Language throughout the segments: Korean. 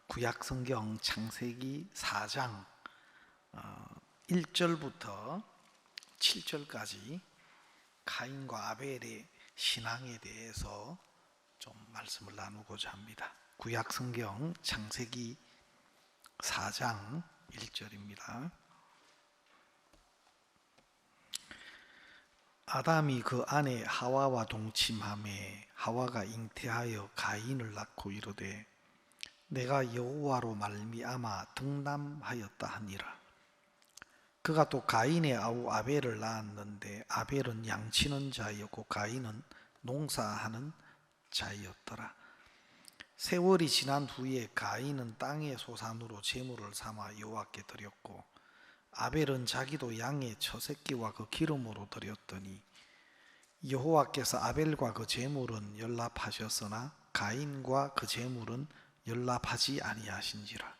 구약성경 창세기 4장 1절부터 7절까지 가인과 아벨의 신앙에 대해서 좀 말씀을 나누고자 합니다. 구약성경 창세기 4장 1절입니다. 아담이 그 아내 하와와 동침하매 하와가 잉태하여 가인을 낳고 이르되 내가 여호와로 말미암아 등남하였다 하니라. 그가 또 가인의 아우 아벨을 낳았는데 아벨은 양치는 자였고 가인은 농사하는 자였더라. 세월이 지난 후에 가인은 땅의 소산으로 제물을 삼아 여호와께 드렸고 아벨은 자기도 양의 처새끼와 그 기름으로 드렸더니 여호와께서 아벨과 그 제물은 연락하셨으나 가인과 그 제물은 연락하지 아니하신지라.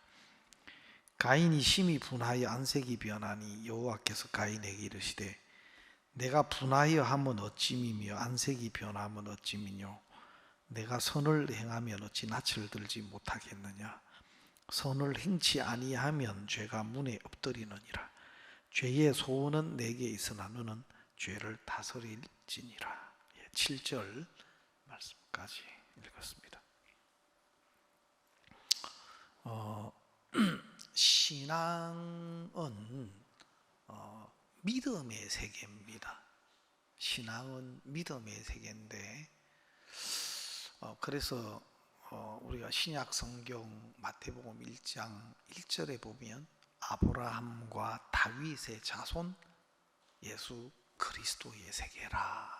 가인이 심히 분하여 안색이 변하니 여호와께서 가인에게 이르시되 내가 분하여 하면 어찌미며 안색이 변하면 어찌미뇨. 내가 선을 행하면 어찌 낯을 들지 못하겠느냐. 선을 행치 아니하면 죄가 문에 엎드리느니라. 죄의 소원은 내게 있으나 너는 죄를 다스릴지니라. 7절 말씀까지 읽었습니다. 신앙은 믿음의 세계입니다. 신앙은 믿음의 세계인데 그래서 우리가 신약 성경 마태복음 1장 1절에 보면 아브라함과 다윗의 자손 예수 그리스도의 세계라.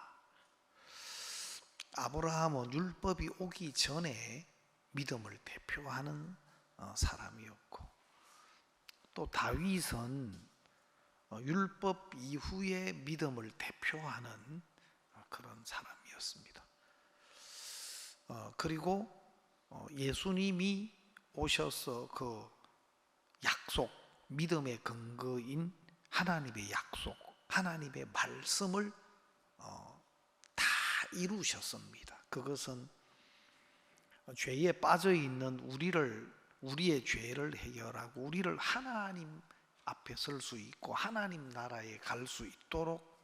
아브라함은 율법이 오기 전에 믿음을 대표하는 사람이었고 또 다윗은 율법 이후에 믿음을 대표하는 그런 사람이었습니다. 그리고 예수님이 오셔서 그 약속, 믿음의 근거인 하나님의 약속, 하나님의 말씀을 다 이루셨습니다. 그것은 죄에 빠져 있는 우리의 죄를 해결하고 우리를 하나님 앞에 설 수 있고 하나님 나라에 갈 수 있도록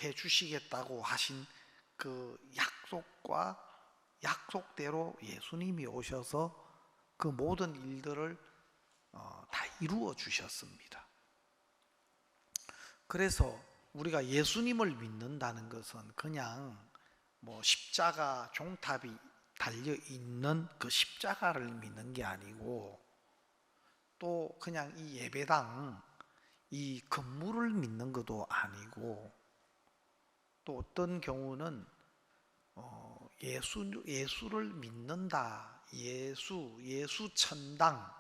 해 주시겠다고 하신 그 약속과 약속대로 예수님이 오셔서 그 모든 일들을 다 이루어 주셨습니다. 그래서 우리가 예수님을 믿는다는 것은 그냥 십자가 종탑이 달려 있는 그 십자가를 믿는 게 아니고 또 그냥 이 예배당 이 건물을 믿는 것도 아니고 또 어떤 경우는 예수를 믿는다. 예수 천당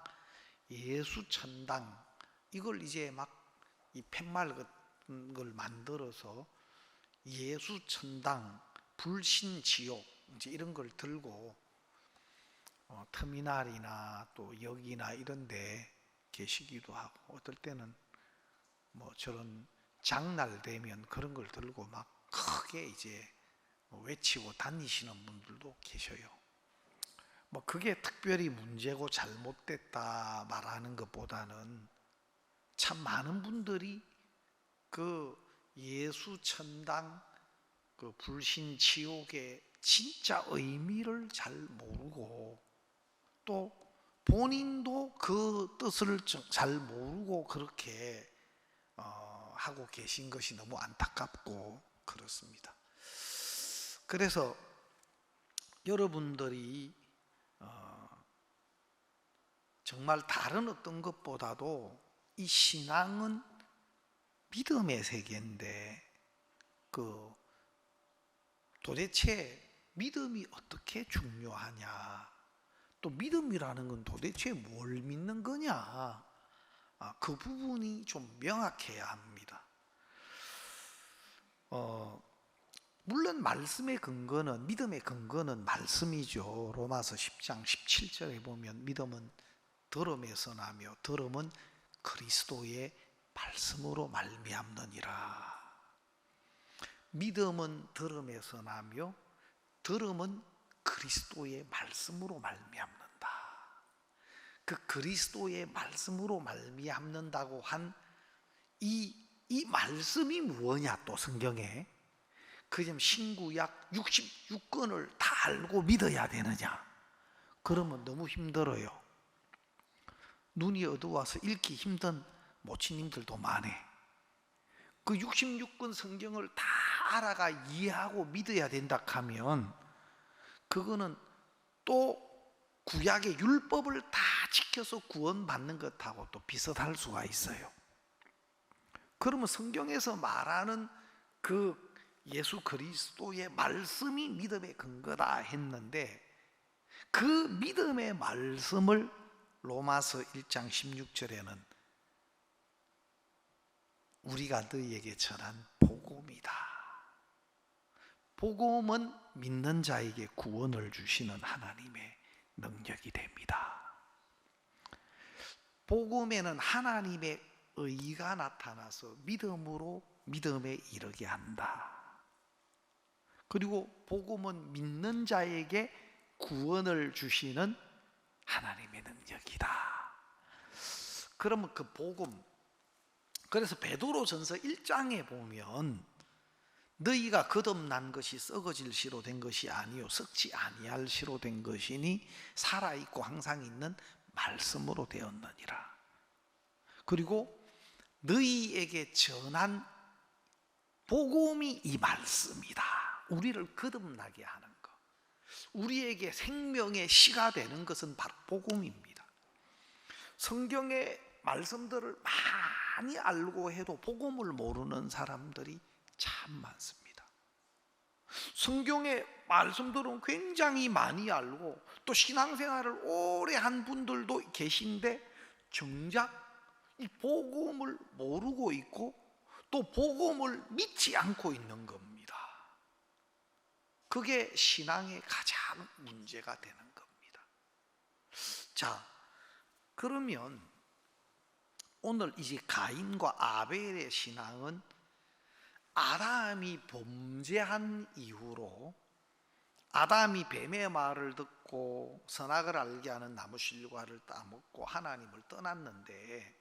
이걸 이제 막 이 팻말 같은 걸 만들어서 예수 천당, 불신 지옥 이제 이런 걸 들고 터미널이나 또 역이나 이런 데 계시기도 하고 어떨 때는 저런 장날 되면 그런 걸 들고 막 크게 이제 외치고 다니시는 분들도 계셔요. 그게 특별히 문제고 잘못됐다 말하는 것보다는 참 많은 분들이 그 예수 천당, 그 불신 지옥의 진짜 의미를 잘 모르고 또 본인도 그 뜻을 잘 모르고 그렇게 하고 계신 것이 너무 안타깝고 그렇습니다. 그래서 여러분들이 정말 다른 어떤 것보다도 이 신앙은 믿음의 세계인데 도대체 믿음이 어떻게 중요하냐, 또 믿음이라는 건 도대체 뭘 믿는 거냐, 그 부분이 좀 명확해야 합니다. 물론 말씀의 근거는 믿음의 근거는 말씀이죠. 로마서 10장 17절에 보면 믿음은 들음에서 나며 들음은 그리스도의 말씀으로 말미암느니라. 믿음은 들음에서 나며 들음은 그리스도의 말씀으로 말미암는다. 그 그리스도의 말씀으로 말미암는다고 한 이 말씀이 뭐냐, 또 성경에 그냥 신구약 66권을 다 알고 믿어야 되느냐? 그러면 너무 힘들어요. 눈이 어두워서 읽기 힘든 모친님들도 많아. 그 66권 성경을 다 알아가 이해하고 믿어야 된다 하면 그거는 또 구약의 율법을 다 지켜서 구원받는 것하고 또 비슷할 수가 있어요. 그러면 성경에서 말하는 그 예수 그리스도의 말씀이 믿음의 근거다 했는데, 그 믿음의 말씀을 로마서 1장 16절에는 우리가 너희에게 전한 복음이다. 복음은 믿는 자에게 구원을 주시는 하나님의 능력이 됩니다. 복음에는 하나님의 의가 나타나서 믿음으로 믿음에 이르게 한다. 그리고 복음은 믿는 자에게 구원을 주시는 하나님의 능력이다. 그러면 그 복음, 그래서 베드로전서 1장에 보면 너희가 거듭난 것이 썩어질 시로 된 것이 아니요 썩지 아니할 시로 된 것이니 살아있고 항상 있는 말씀으로 되었느니라. 그리고 너희에게 전한 복음이 이 말씀이다. 우리를 거듭나게 하는 것, 우리에게 생명의 시가 되는 것은 바로 복음입니다. 성경의 말씀들을 많이 알고 해도 복음을 모르는 사람들이 참 많습니다. 성경의 말씀들은 굉장히 많이 알고 또 신앙생활을 오래 한 분들도 계신데 정작 이 복음을 모르고 있고 또 복음을 믿지 않고 있는 겁니다. 그게 신앙의 가장 문제가 되는 겁니다. 자, 그러면 오늘 이제 가인과 아벨의 신앙은 아담이 범죄한 이후로 아담이 뱀의 말을 듣고 선악을 알게 하는 나무 실과를 따먹고 하나님을 떠났는데,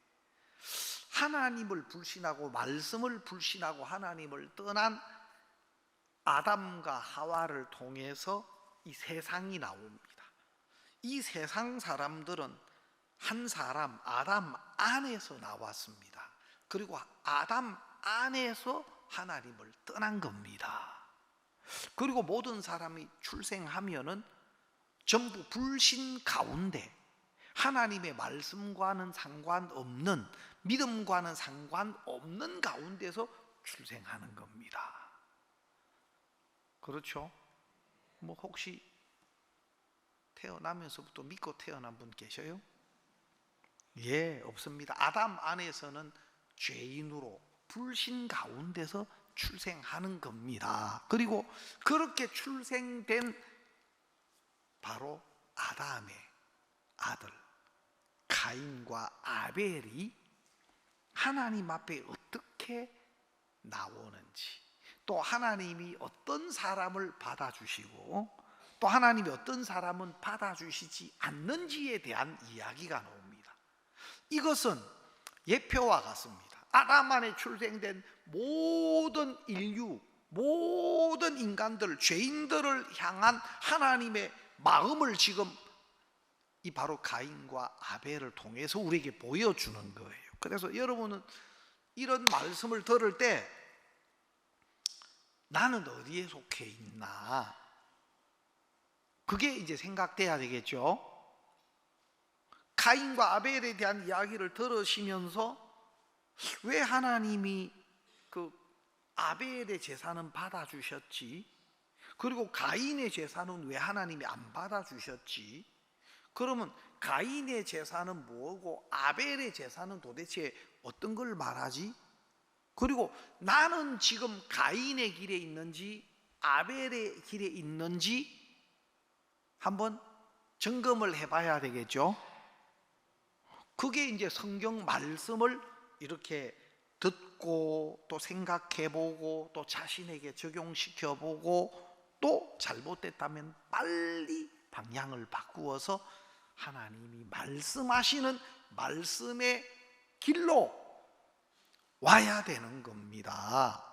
하나님을 불신하고 말씀을 불신하고 하나님을 떠난 아담과 하와를 통해서 이 세상이 나옵니다. 이 세상 사람들은 한 사람 아담 안에서 나왔습니다. 그리고 아담 안에서 하나님을 떠난 겁니다. 그리고 모든 사람이 출생하면은 전부 불신 가운데 하나님의 말씀과는 상관없는, 믿음과는 상관없는 가운데서 출생하는 겁니다. 그렇죠? 뭐 혹시 태어나면서부터 믿고 태어난 분 계셔요? 예, 없습니다. 아담 안에서는 죄인으로 불신 가운데서 출생하는 겁니다. 그리고 그렇게 출생된 바로 아담의 아들 가인과 아벨이 하나님 앞에 어떻게 나오는지, 또 하나님이 어떤 사람을 받아주시고 또 하나님이 어떤 사람은 받아주시지 않는지에 대한 이야기가 나옵니다. 이것은 예표와 같습니다. 아담 안에 출생된 모든 인류, 모든 인간들, 죄인들을 향한 하나님의 마음을 지금 이 바로 가인과 아벨을 통해서 우리에게 보여주는 거예요. 그래서 여러분은 이런 말씀을 들을 때 나는 어디에 속해 있나, 그게 이제 생각돼야 되겠죠. 가인과 아벨에 대한 이야기를 들으시면서 왜 하나님이 그 아벨의 제사는 받아주셨지, 그리고 가인의 제사는 왜 하나님이 안 받아주셨지, 그러면 가인의 제사는 뭐고 아벨의 제사는 도대체 어떤 걸 말하지? 그리고 나는 지금 가인의 길에 있는지 아벨의 길에 있는지 한번 점검을 해봐야 되겠죠. 그게 이제 성경 말씀을 이렇게 듣고 또 생각해보고 또 자신에게 적용시켜보고 또 잘못됐다면 빨리 방향을 바꾸어서 하나님이 말씀하시는 말씀의 길로 와야 되는 겁니다.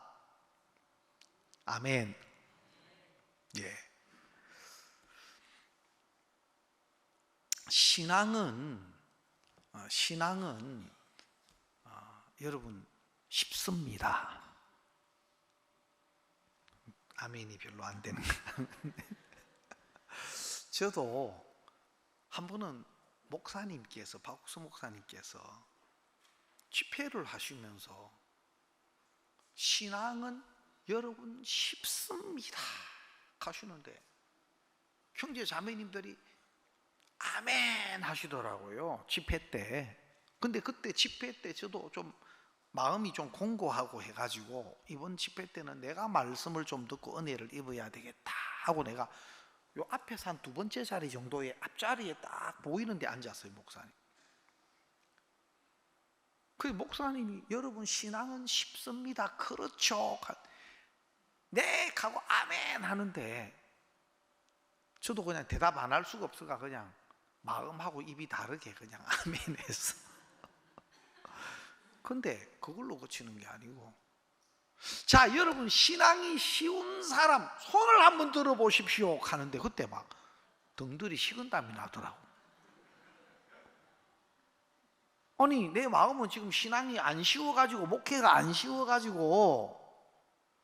아멘. 예. 신앙은 여러분 쉽습니다. 아멘이 별로 안 되는 거. 저도 한 번은 목사님께서, 박국수 목사님께서 집회를 하시면서 신앙은 여러분 쉽습니다 하시는데 형제 자매님들이 아멘 하시더라고요, 집회 때. 근데 그때 집회 때 저도 좀 마음이 좀 공고하고 해가지고 이번 집회 때는 내가 말씀을 좀 듣고 은혜를 입어야 되겠다 하고 내가 요 앞에서 한 두 번째 자리 정도의 앞자리에 딱 보이는 데 앉았어요, 목사님. 그 목사님이 여러분 신앙은 쉽습니다, 그렇죠, 네 하고 아멘 하는데 저도 그냥 대답 안 할 수가 없어가 그냥 마음하고 입이 다르게 그냥 아멘 했어. 근데 그걸로 그치는 게 아니고, 자 여러분 신앙이 쉬운 사람 손을 한번 들어보십시오 하는데 그때 막 등들이 식은땀이 나더라고. 아니 내 마음은 지금 신앙이 안 쉬워가지고, 목회가 안 쉬워가지고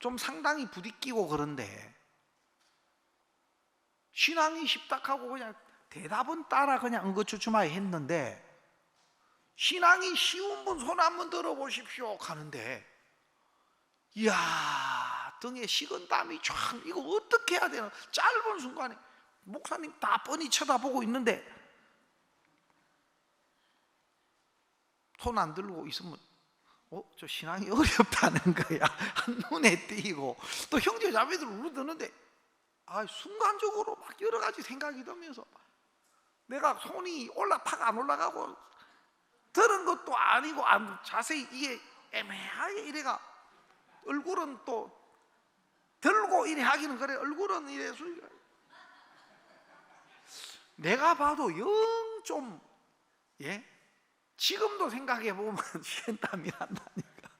좀 상당히 부딪히고 그런데 신앙이 쉽다 하고 그냥 대답은 따라 그냥 응거추춤하게 했는데, 신앙이 쉬운 분 손 한번 들어보십시오 하는데 이야 등에 식은땀이 쫙, 이거 어떻게 해야 되나. 짧은 순간에 목사님 다 뻔히 쳐다보고 있는데 손 안 들고 있으면 저 신앙이 어렵다는 거야. 한눈에 띄고 또 형제 자매들 울어드는데 순간적으로 막 여러 가지 생각이 들면서 내가 손이 팍 안 올라가고 들은 것도 아니고 자세히 이게 애매하게 이래가 얼굴은 또 들고 이래 하기는 그래, 얼굴은 이래 내가 봐도 영 좀 지금도 생각해 보면 식은땀이 난다니까.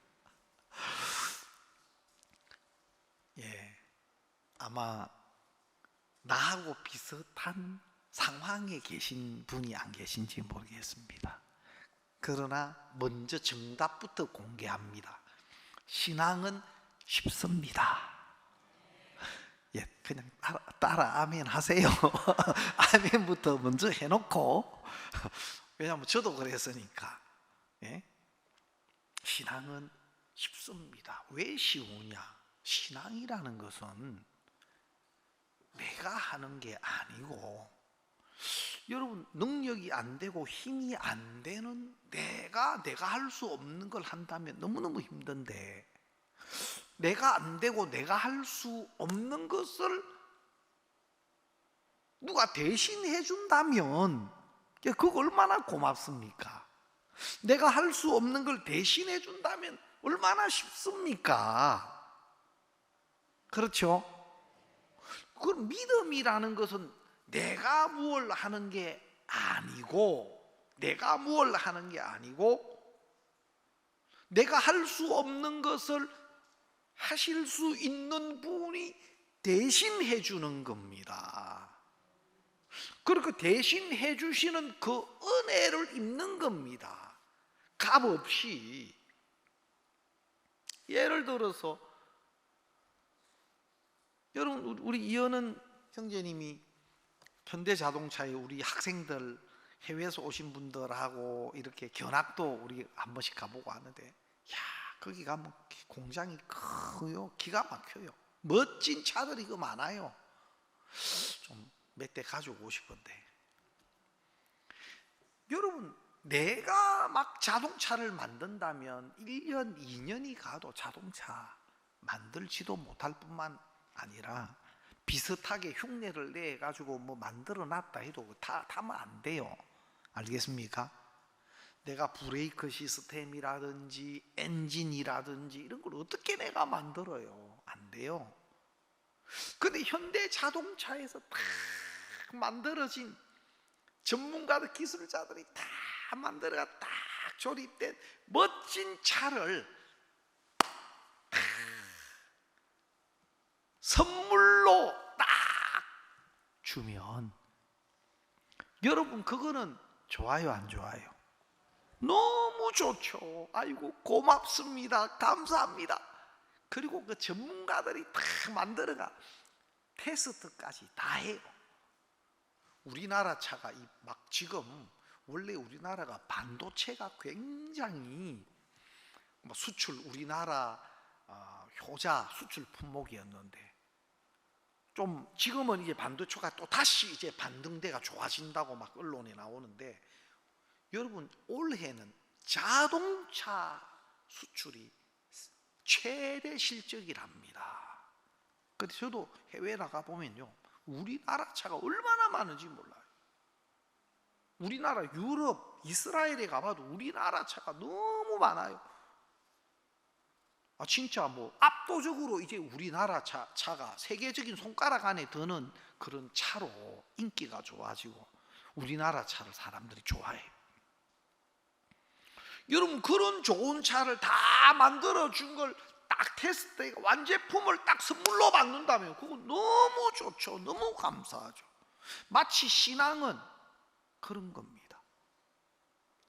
아마 나하고 비슷한 상황에 계신 분이 안 계신지 모르겠습니다. 그러나 먼저 정답부터 공개합니다. 신앙은 쉽습니다. 그냥 따라 아멘 하세요. 아멘부터 먼저 해놓고 왜냐하면 저도 그랬으니까. 신앙은 쉽습니다. 왜 쉬우냐? 신앙이라는 것은 내가 하는 게 아니고, 여러분 능력이 안 되고 힘이 안 되는 내가 할 수 없는 걸 한다면 너무너무 힘든데, 내가 안 되고 내가 할 수 없는 것을 누가 대신해 준다면 그거 얼마나 고맙습니까? 내가 할 수 없는 걸 대신해 준다면 얼마나 쉽습니까? 그렇죠? 그 믿음이라는 것은 내가 무엇을 하는 게 아니고, 내가 할 수 없는 것을 하실 수 있는 분이 대신해 주는 겁니다. 그리고 대신해 주시는 그 은혜를 입는 겁니다. 값 없이. 예를 들어서 여러분, 우리 이현은 형제님이 현대자동차에 우리 학생들, 해외에서 오신 분들하고 이렇게 견학도 우리 한 번씩 가보고 하는데, 거기 가면 공장이 커요. 기가 막혀요. 멋진 차들이 그 많아요. 좀 몇 대 가지고 싶은데, 여러분 내가 막 자동차를 만든다면 1년 2년이 가도 자동차 만들지도 못할 뿐만 아니라 비슷하게 흉내를 내 가지고 뭐 만들어 놨다 해도 타면 안 돼요. 알겠습니까? 내가 브레이크 시스템이라든지 엔진이라든지 이런 걸 어떻게 내가 만들어요? 안 돼요. 근데 현대 자동차에서 딱 만들어진 전문가들, 기술자들이 다 만들어가 딱 조립된 멋진 차를 선물로 딱 주면 여러분 그거는 좋아요, 안 좋아요? 너무 좋죠. 아이고 고맙습니다, 감사합니다. 그리고 그 전문가들이 다 만들어가 테스트까지 다 해요. 우리나라 차가 막 지금 원래 우리나라가 반도체가 굉장히 수출, 우리나라 효자 수출 품목이었는데 좀 지금은 이제 반도체가 또 다시 이제 반등대가 좋아진다고 막 언론에 나오는데, 여러분 올해는 자동차 수출이 최대 실적이랍니다. 근데 저도 해외 나가 보면요, 우리나라 차가 얼마나 많은지 몰라요. 우리나라 유럽, 이스라엘에 가봐도 우리나라 차가 너무 많아요. 진짜 뭐 압도적으로 이제 우리나라 차가 세계적인 손가락 안에 드는 그런 차로 인기가 좋아지고 우리나라 차를 사람들이 좋아해요. 여러분 그런 좋은 차를 다 만들어 준 걸 딱 테스트해 완제품을 딱 선물로 받는다면 그거 너무 좋죠. 너무 감사하죠. 마치 신앙은 그런 겁니다.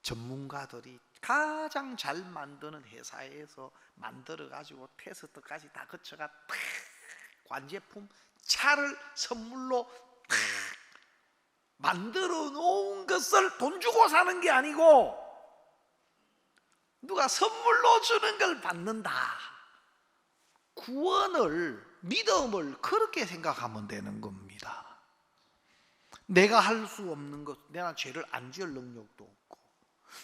전문가들이 가장 잘 만드는 회사에서 만들어 가지고 테스트까지 다 거쳐가 딱 완제품 차를 선물로 딱 만들어 놓은 것을 돈 주고 사는 게 아니고 누가 선물로 주는 걸 받는다. 구원을, 믿음을 그렇게 생각하면 되는 겁니다. 내가 할 수 없는 것, 내가 죄를 안 지을 능력도 없고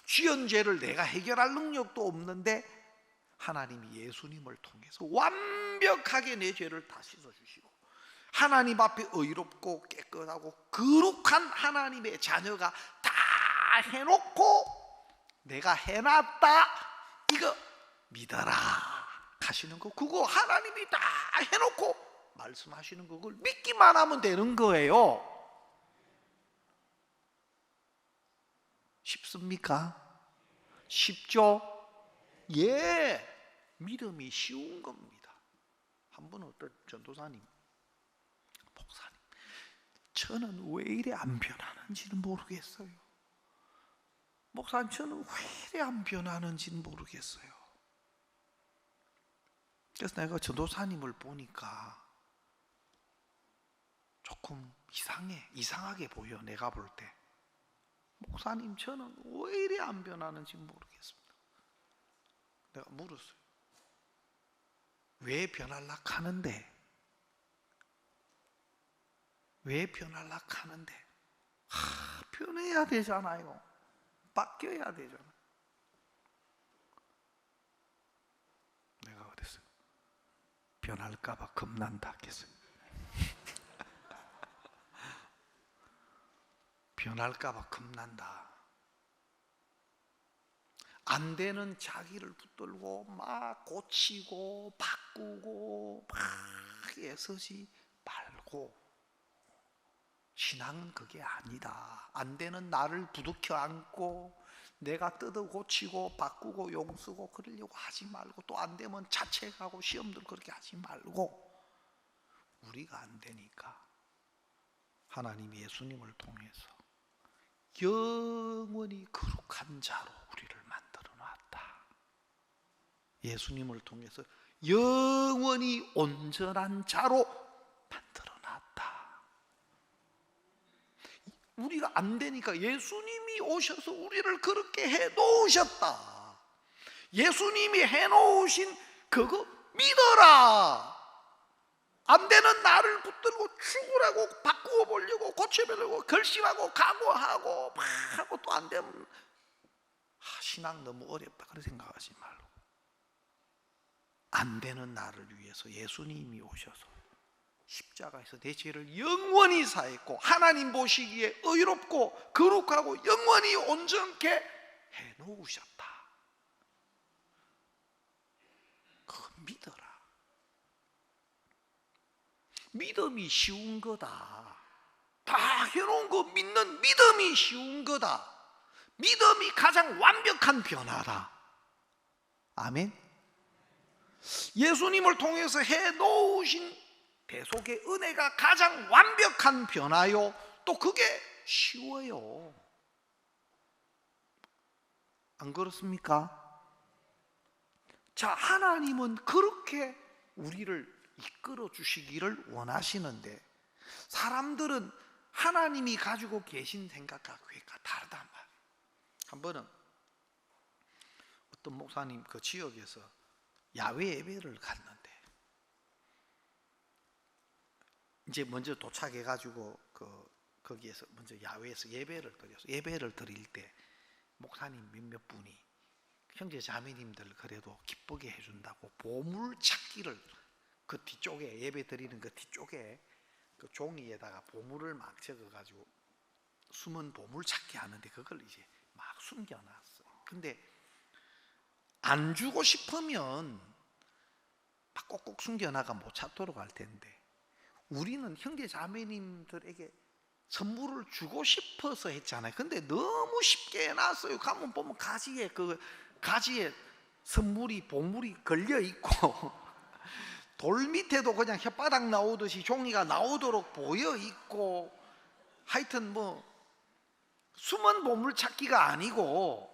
지은 죄를 내가 해결할 능력도 없는데 하나님이 예수님을 통해서 완벽하게 내 죄를 다 씻어주시고 하나님 앞에 의롭고 깨끗하고 거룩한 하나님의 자녀가 다 해놓고 내가 해놨다, 이거 믿어라 하시는 거, 그거 하나님이 다 해놓고 말씀하시는 그걸 믿기만 하면 되는 거예요. 쉽습니까? 쉽죠? 예, 믿음이 쉬운 겁니다. 한 번은 어떤 전도사님, 목사님, 저는 왜 이래 안 변하는지는 모르겠어요. 목사님, 저는 왜 이래 안 변하는지는 모르겠어요. 그래서 내가 전도사님을 보니까 조금 이상하게 보여. 내가 볼 때 목사님, 저는 왜 이래 안 변하는지 모르겠습니다. 내가 물었어요. 왜 변하려고 하는데? 왜 변하려고 하는데? 변해야 되잖아요. 바뀌어야 되잖아요. 내가 그랬어요. 변할까봐 겁난다 했어요. 변할까봐 겁난다. 안 되는 자기를 붙들고 막 고치고 바꾸고 막 애쓰지 말고, 신앙은 그게 아니다. 안 되는 나를 부둥켜 안고 내가 뜯어 고치고 바꾸고 용쓰고 그러려고 하지 말고, 또 안 되면 자책하고 시험들 그렇게 하지 말고, 우리가 안 되니까 하나님 예수님을 통해서 영원히 거룩한 자로 우리를 만들어 놨다. 예수님을 통해서 영원히 온전한 자로 만들어 놨다. 우리가 안 되니까 예수님이 오셔서 우리를 그렇게 해 놓으셨다. 예수님이 해 놓으신 그거 믿어라. 안 되는 나를 붙들고 죽으라고 바꾸어 보려고 고쳐보려고 결심하고 각오하고 막 하고 또 안 되면 신앙 너무 어렵다 그렇게 생각하지 말고, 안 되는 나를 위해서 예수님이 오셔서 십자가에서 내 죄를 영원히 사했고 하나님 보시기에 의롭고 거룩하고 영원히 온전케 해놓으셨다. 그거 믿어라. 믿음이 쉬운 거다. 다 해놓은 거 믿는 믿음이 쉬운 거다. 믿음이 가장 완벽한 변화다. 아멘. 예수님을 통해서 해놓으신 대속의 은혜가 가장 완벽한 변화요. 또 그게 쉬워요. 안 그렇습니까? 자, 하나님은 그렇게 우리를 이끌어 주시기를 원하시는데 사람들은 하나님이 가지고 계신 생각과 계획과 다르단 말이에요. 한 번은 어떤 목사님 그 지역에서 야외 예배를 갔는데 이제 먼저 도착해 가지고 거기에서 먼저 야외에서 예배를 드릴 때 목사님 몇몇 분이 형제 자매님들 그래도 기쁘게 해준다고 보물 찾기를 그 뒤쪽에 예배 드리는 그 뒤쪽에 그 종이에다가 보물을 막 적어가지고 숨은 보물 찾기 하는데 그걸 이제 막 숨겨놨어. 근데 안 주고 싶으면 막 꼭꼭 숨겨놔가 못 찾도록 할 텐데 우리는 형제 자매님들에게 선물을 주고 싶어서 했잖아요. 근데 너무 쉽게 해놨어요. 가면 보면 가지에 선물이 보물이 걸려 있고 돌 밑에도 그냥 혓바닥 나오듯이 종이가 나오도록 보여 있고 하여튼 뭐 숨은 보물 찾기가 아니고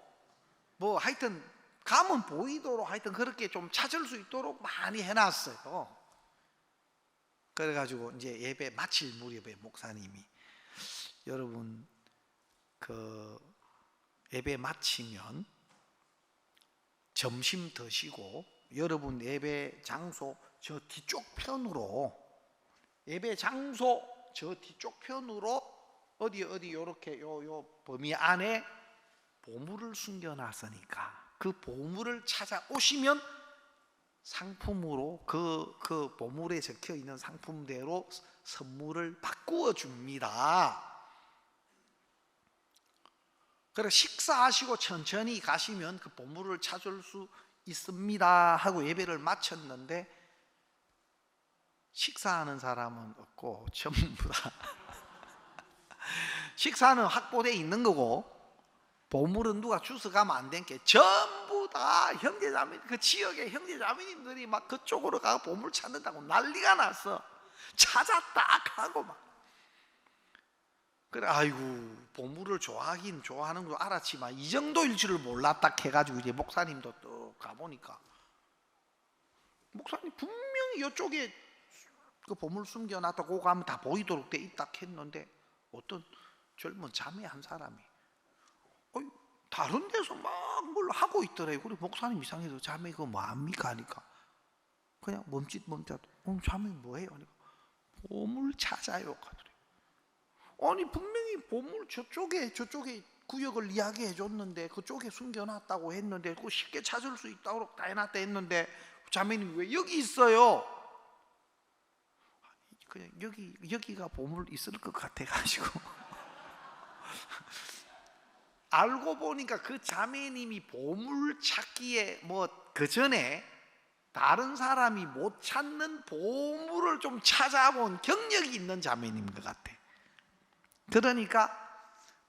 뭐 하여튼 가면 보이도록 하여튼 그렇게 좀 찾을 수 있도록 많이 해놨어요. 그래가지고 이제 예배 마칠 무렵에 목사님이 여러분 그 예배 마치면 점심 드시고 여러분 예배 장소 저 뒤쪽 편으로 예배 장소 저 뒤쪽 편으로 어디 요렇게 요 범위 안에 보물을 숨겨놨으니까 그 보물을 찾아오시면 상품으로 그 보물에 적혀 있는 상품대로 선물을 바꾸어 줍니다. 그래 식사하시고 천천히 가시면 그 보물을 찾을 수 있습니다 하고 예배를 마쳤는데 식사하는 사람은 없고 전부 다 식사는 확보되어 있는 거고 보물은 누가 주워가면 안 된 게 전부 다 형제자매 그 지역의 형제자매님들이 막 그쪽으로 가서 보물 찾는다고 난리가 났어. 찾았다 하고 막 그래 아이고 보물을 좋아하긴 좋아하는 거 알았지만 이 정도일 줄을 몰랐다 해가지고 이제 목사님도 또 가보니까 목사님 분명히 이쪽에 그 보물 숨겨놨다 그거 가면 다 보이도록 돼 있다 했는데 어떤 젊은 자매 한 사람이 다른 데서 막 뭘 하고 있더래요. 그리고 목사님 이상해서 자매 그거 뭐합니까 하니까 그냥 멈칫 자매 뭐해요? 하니까 보물 찾아요 하더래요. 아니 분명히 보물 저쪽에 구역을 이야기해 줬는데 그쪽에 숨겨놨다고 했는데 그거 쉽게 찾을 수 있도록 다 해놨다 했는데 자매님 왜 여기 있어요? 그냥 여기가 보물 있을 것 같아가지고 알고 보니까 그 자매님이 보물 찾기에 뭐 그 전에 다른 사람이 못 찾는 보물을 좀 찾아본 경력이 있는 자매님인 것 같아. 그러니까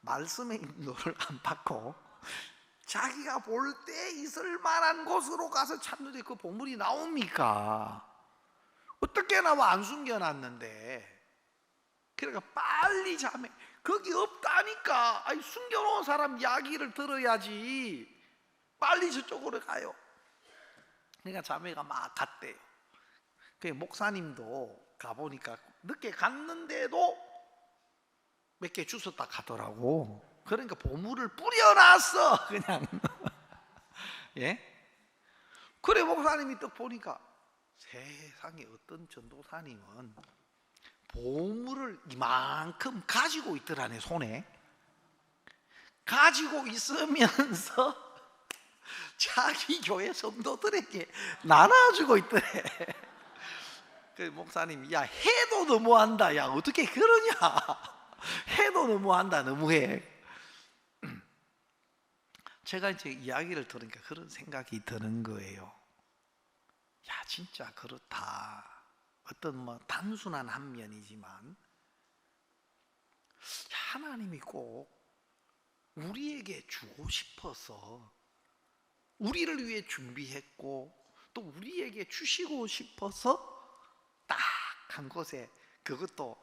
말씀의 인도를 안 받고 자기가 볼 때 있을 만한 곳으로 가서 찾는데 그 보물이 나옵니까? 어떻게 나와 안 숨겨놨는데. 그러니까 빨리 자매 거기 없다니까. 아니 숨겨놓은 사람 이야기를 들어야지. 빨리 저쪽으로 가요. 그러니까 자매가 막 갔대요. 그 목사님도 가보니까 늦게 갔는데도 몇 개 주웠다 가더라고. 그러니까 보물을 뿌려놨어 그냥. 예? 그래 목사님이 딱 보니까 세상에 어떤 전도사님은 보물을 이만큼 가지고 있더라네. 손에 가지고 있으면서 자기 교회 성도들에게 나눠주고 있더래. 그 목사님 야 해도 너무한다. 야 어떻게 그러냐. 해도 너무한다. 너무해. 제가 이제 이야기를 들으니까 그런 생각이 드는 거예요. 야 진짜 그렇다. 어떤 뭐 단순한 한 면이지만 하나님이 꼭 우리에게 주고 싶어서 우리를 위해 준비했고 또 우리에게 주시고 싶어서 딱 한 곳에 그것도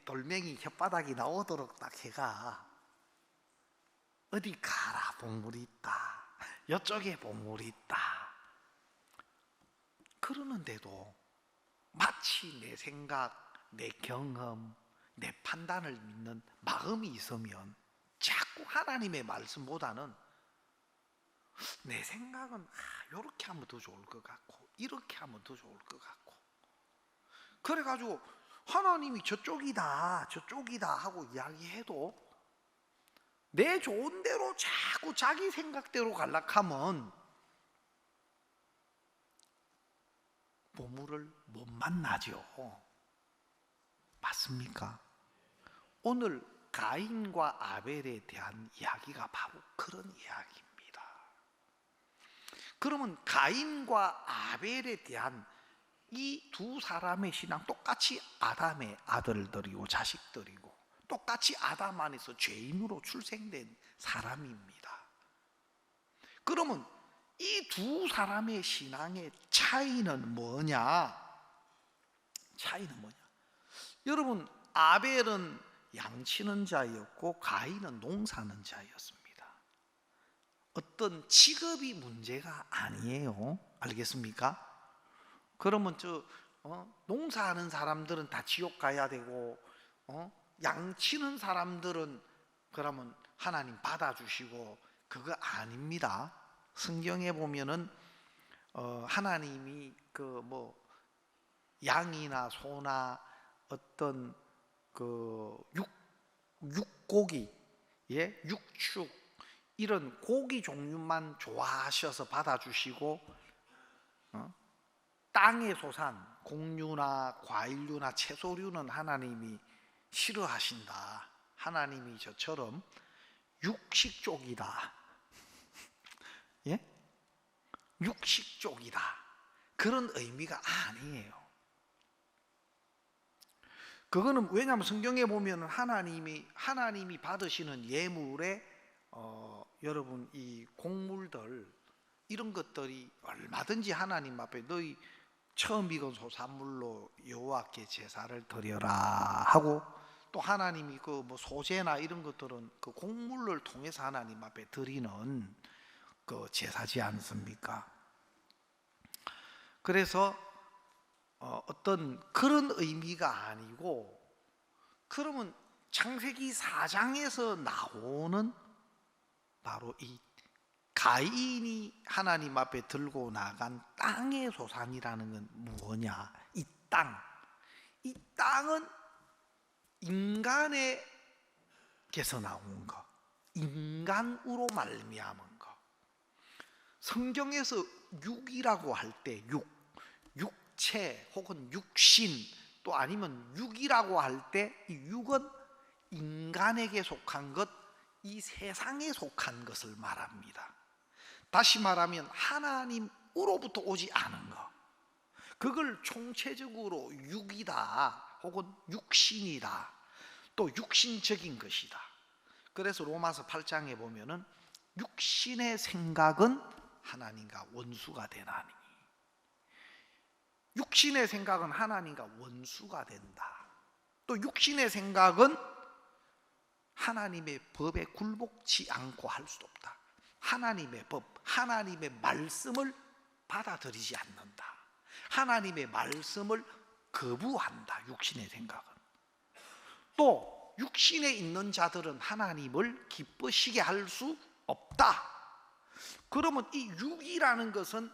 돌멩이 혓바닥이 나오도록 딱 해가 어디 가라 보물이 있다, 이쪽에 보물이 있다 그러는데도 마치 내 생각, 내 경험, 내 판단을 믿는 마음이 있으면 자꾸 하나님의 말씀보다는 내 생각은 이렇게 하면 더 좋을 것 같고 이렇게 하면 더 좋을 것 같고 그래가지고 하나님이 저쪽이다 하고 이야기해도 내 좋은 대로 자꾸 자기 생각대로 갈락하면 보물을 못 만나죠. 맞습니까? 오늘 가인과 아벨에 대한 이야기가 바로 그런 이야기입니다. 그러면 가인과 아벨에 대한 이 두 사람의 신앙, 똑같이 아담의 아들들이고 자식들이고 똑같이 아담 안에서 죄인으로 출생된 사람입니다. 그러면 이 두 사람의 신앙의 차이는 뭐냐? 여러분, 아벨은 양치는 자였고 가인은 농사는 자였습니다. 어떤 직업이 문제가 아니에요. 알겠습니까? 그러면 농사하는 사람들은 다 지옥 가야 되고 양치는 사람들은 그러면 하나님 받아주시고 그거 아닙니다. 성경에 보면은 하나님이 양이나 소나 어떤 육고기, 육축 이런 고기 종류만 좋아하셔서 받아주시고 땅의 소산, 곡류나 과일류나 채소류는 하나님이 싫어하신다. 하나님이 저처럼 육식족이다. 육식족이다. 그런 의미가 아니에요. 그거는 왜냐하면 성경에 보면 하나님이 받으시는 예물에 여러분 이 곡물들 이런 것들이 얼마든지 하나님 앞에 너희 처음 익은 소산물로 여호와께 제사를 드려라 하고 또 하나님이 소제나 이런 것들은 그 곡물을 통해서 하나님 앞에 드리는 그 제사지 않습니까? 그래서 어떤 그런 의미가 아니고 그러면 창세기 4장에서 나오는 바로 이 가인이 하나님 앞에 들고 나간 땅의 소산이라는 건 무엇냐? 이 땅은 인간에게서 나온 것, 인간으로 말미암은 것. 성경에서 육이라고 할 때 육체 혹은 육신 또 아니면 육이라고 할 때 이 육은 인간에게 속한 것, 이 세상에 속한 것을 말합니다. 다시 말하면 하나님으로부터 오지 않은 것, 그걸 총체적으로 육이다 혹은 육신이다 또 육신적인 것이다. 그래서 로마서 8장에 보면은 육신의 생각은 하나님과 원수가 되나니, 육신의 생각은 하나님과 원수가 된다. 또 육신의 생각은 하나님의 법에 굴복치 않고 할 수도 없다. 하나님의 법, 하나님의 말씀을 받아들이지 않는다. 하나님의 말씀을 거부한다. 육신의 생각은. 또 육신에 있는 자들은 하나님을 기쁘시게 할 수 없다. 그러면 이 육이라는 것은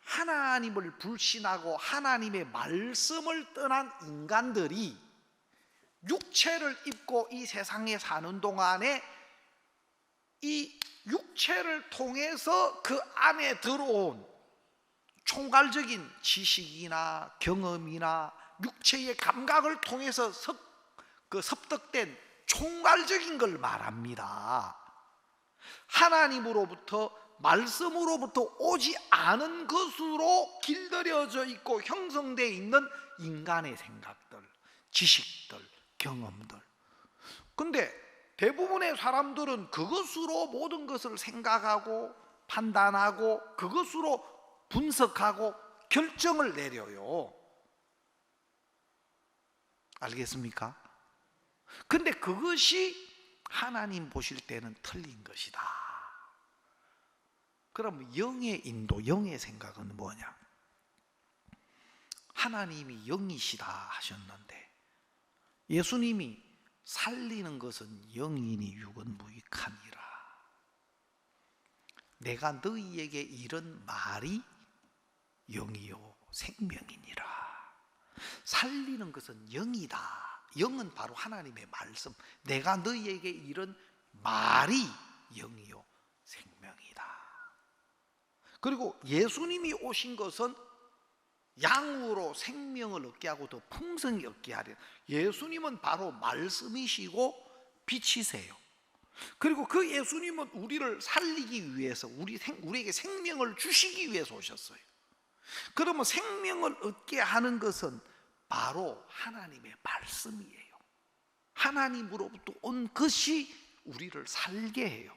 하나님을 불신하고 하나님의 말씀을 떠난 인간들이 육체를 입고 이 세상에 사는 동안에 이 육체를 통해서 그 안에 들어온 총괄적인 지식이나 경험이나 육체의 감각을 통해서 섭득된 총괄적인 걸 말합니다. 하나님으로부터 말씀으로부터 오지 않은 것으로 길들여져 있고 형성되어 있는 인간의 생각들, 지식들, 경험들. 근데 대부분의 사람들은 그것으로 모든 것을 생각하고 판단하고 그것으로 분석하고 결정을 내려요. 알겠습니까? 근데 그것이 하나님 보실 때는 틀린 것이다. 그럼 영의 인도, 영의 생각은 뭐냐? 하나님이 영이시다 하셨는데 예수님이 살리는 것은 영이니 육은 무익하니라. 내가 너희에게 이런 말이 영이요 생명이니라. 살리는 것은 영이다. 영은 바로 하나님의 말씀. 내가 너희에게 이런 말이 영이요 생명이다. 그리고 예수님이 오신 것은 양으로 생명을 얻게 하고 더 풍성히 얻게 하려. 예수님은 바로 말씀이시고 빛이세요. 그리고 그 예수님은 우리를 살리기 위해서 우리에게 생명을 주시기 위해서 오셨어요. 그러면 생명을 얻게 하는 것은 바로 하나님의 말씀이에요. 하나님으로부터 온 것이 우리를 살게 해요.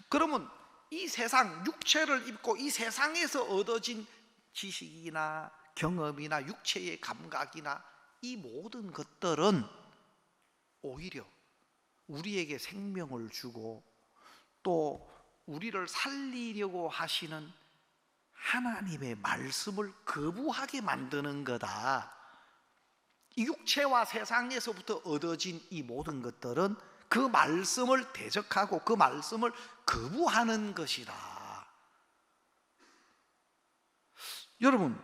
그러면 이 세상, 육체를 입고 이 세상에서 얻어진 지식이나 경험이나 육체의 감각이나 이 모든 것들은 오히려 우리에게 생명을 주고 또 우리를 살리려고 하시는 하나님의 말씀을 거부하게 만드는 거다. 이 육체와 세상에서부터 얻어진 이 모든 것들은 그 말씀을 대적하고 그 말씀을 거부하는 것이다. 여러분,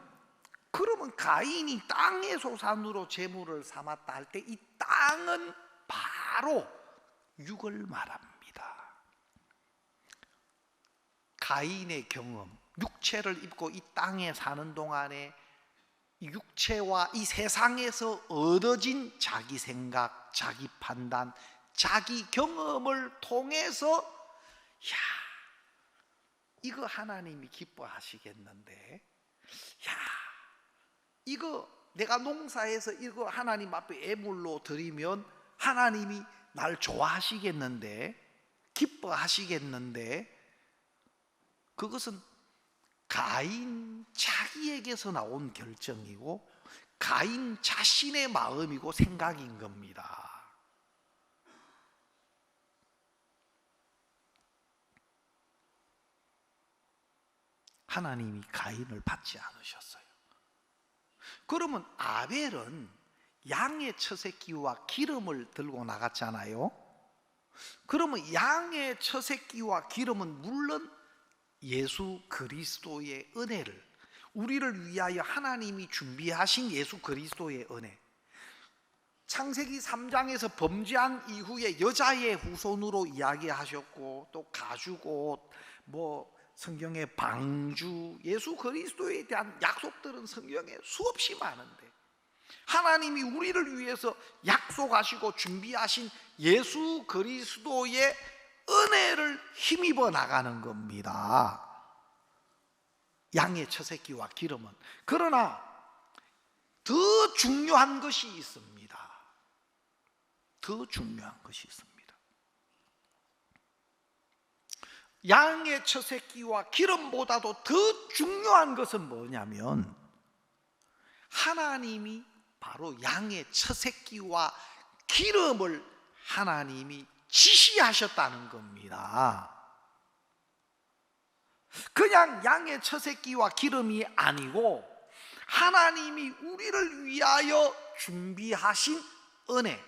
그러면 가인이 땅의 소산으로 재물을 삼았다 할 때 이 땅은 바로 육을 말합니다. 가인의 경험, 육체를 입고 이 땅에 사는 동안에 이 육체와 이 세상에서 얻어진 자기 생각, 자기 판단, 자기 경험을 통해서 야, 이거 하나님이 기뻐하시겠는데, 야, 이거 내가 농사해서 이거 하나님 앞에 예물로 드리면 하나님이 날 좋아하시겠는데, 기뻐하시겠는데, 그것은 가인 자기에게서 나온 결정이고 가인 자신의 마음이고 생각인 겁니다. 하나님이 가인을 받지 않으셨어요. 그러면 아벨은 양의 처새끼와 기름을 들고 나갔잖아요. 그러면 양의 처새끼와 기름은 물론 예수 그리스도의 은혜를, 우리를 위하여 하나님이 준비하신 예수 그리스도의 은혜, 창세기 3장에서 범죄한 이후에 여자의 후손으로 이야기하셨고 또 가죽옷, 성경의 방주, 예수 그리스도에 대한 약속들은 성경에 수없이 많은데 하나님이 우리를 위해서 약속하시고 준비하신 예수 그리스도의 은혜를 힘입어 나가는 겁니다. 양의 처새끼와 기름은. 그러나 더 중요한 것이 있습니다. 더 중요한 것이 있습니다. 양의 처새끼와 기름보다도 더 중요한 것은 뭐냐면 하나님이 바로 양의 처새끼와 기름을 하나님이 지시하셨다는 겁니다. 그냥 양의 처새끼와 기름이 아니고 하나님이 우리를 위하여 준비하신 은혜,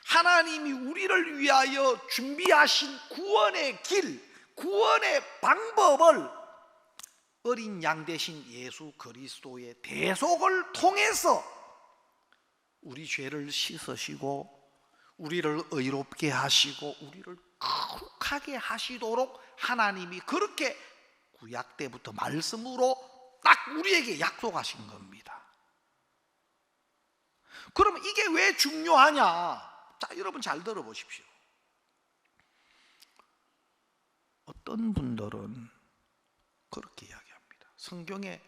하나님이 우리를 위하여 준비하신 구원의 길, 구원의 방법을 어린 양 대신 예수 그리스도의 대속을 통해서 우리 죄를 씻으시고 우리를 의롭게 하시고 우리를 거룩하게 하시도록 하나님이 그렇게 구약 때부터 말씀으로 딱 우리에게 약속하신 겁니다. 그러면 이게 왜 중요하냐? 자, 여러분 잘 들어보십시오. 어떤 분들은 그렇게 이야기합니다. 성경에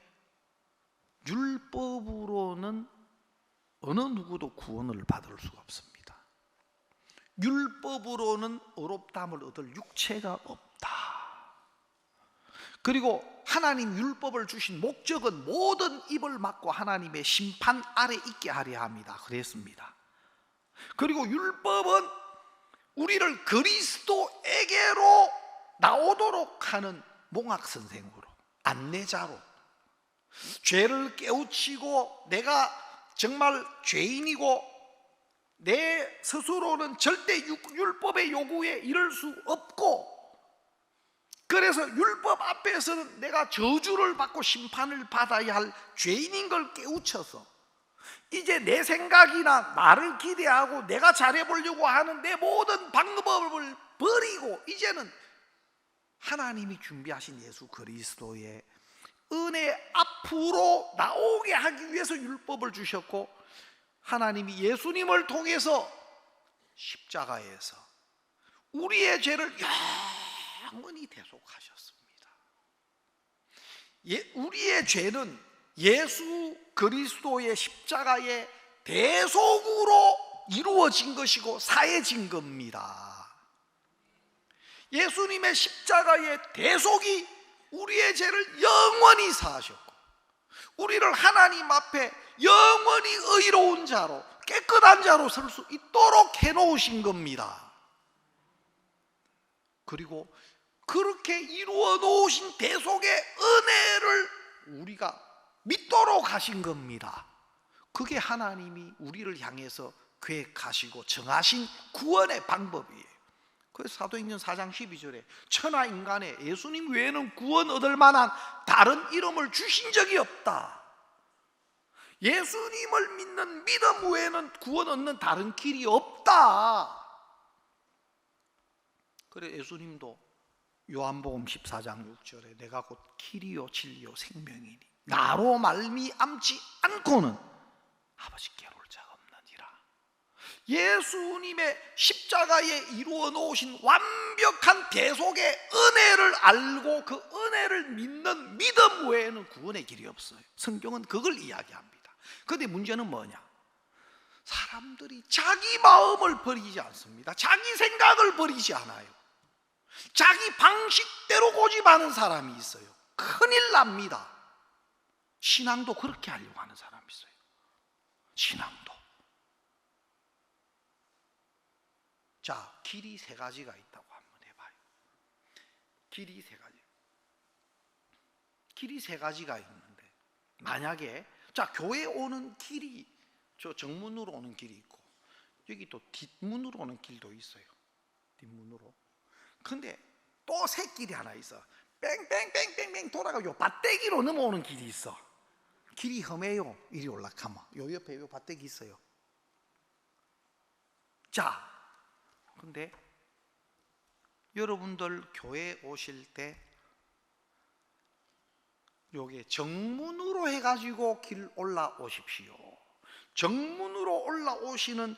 율법으로는 어느 누구도 구원을 받을 수가 없습니다. 율법으로는 의롭다함을 얻을 육체가 없다. 그리고 하나님 율법을 주신 목적은 모든 입을 막고 하나님의 심판 아래 있게 하려 합니다. 그랬습니다. 그리고 율법은 우리를 그리스도에게로 나오도록 하는 몽학선생으로, 안내자로, 죄를 깨우치고 내가 정말 죄인이고 내 스스로는 절대 율법의 요구에 이를 수 없고, 그래서 율법 앞에서는 내가 저주를 받고 심판을 받아야 할 죄인인 걸 깨우쳐서 이제 내 생각이나 나를 기대하고 내가 잘해보려고 하는 내 모든 방법을 버리고 이제는 하나님이 준비하신 예수 그리스도의 은혜 앞으로 나오게 하기 위해서 율법을 주셨고, 하나님이 예수님을 통해서 십자가에서 우리의 죄를 영원히 대속하셨습니다. 우리의 죄는 예수 그리스도의 십자가의 대속으로 이루어진 것이고 사해진 겁니다. 예수님의 십자가의 대속이 우리의 죄를 영원히 사하셨고 우리를 하나님 앞에 영원히 의로운 자로, 깨끗한 자로 설 수 있도록 해놓으신 겁니다. 그리고 그렇게 이루어 놓으신 대속의 은혜를 우리가 믿도록 하신 겁니다. 그게 하나님이 우리를 향해서 계획하시고 정하신 구원의 방법이에요. 그래서 사도행전 4장 12절에 천하 인간에 예수님 외에는 구원 얻을 만한 다른 이름을 주신 적이 없다. 예수님을 믿는 믿음 외에는 구원 얻는 다른 길이 없다. 그래 예수님도 요한복음 14장 6절에 내가 곧 길이요 진리요 생명이니 나로 말미암지 않고는 아버지께로 올 자가 없느니라. 예수님의 십자가에 이루어 놓으신 완벽한 대속의 은혜를 알고 그 은혜를 믿는 믿음 외에는 구원의 길이 없어요. 성경은 그걸 이야기합니다. 그런데 문제는 뭐냐? 사람들이 자기 마음을 버리지 않습니다. 자기 생각을 버리지 않아요. 자기 방식대로 고집하는 사람이 있어요. 큰일 납니다. 신앙도 그렇게 하려고 하는 사람이 있어요. 신앙도. 자, 길이 세 가지가 있다고 한번 해봐요. 길이 세 가지. 길이 세 가지가 있는데 만약에 자, 교회 오는 길이 저 정문으로 오는 길이 있고 여기 또 뒷문으로 오는 길도 있어요. 뒷문으로. 근데 또 새 길이 하나 있어. 뺑뺑뺑뺑뺑 돌아가고 밭대기로 넘어오는 길이 있어. 길이 험해요. 이리 올라가면 요 옆에 요 밭대기 있어요. 자, 근데 여러분들 교회 오실 때 요게 정문으로 해가지고 길 올라오십시오. 정문으로 올라오시는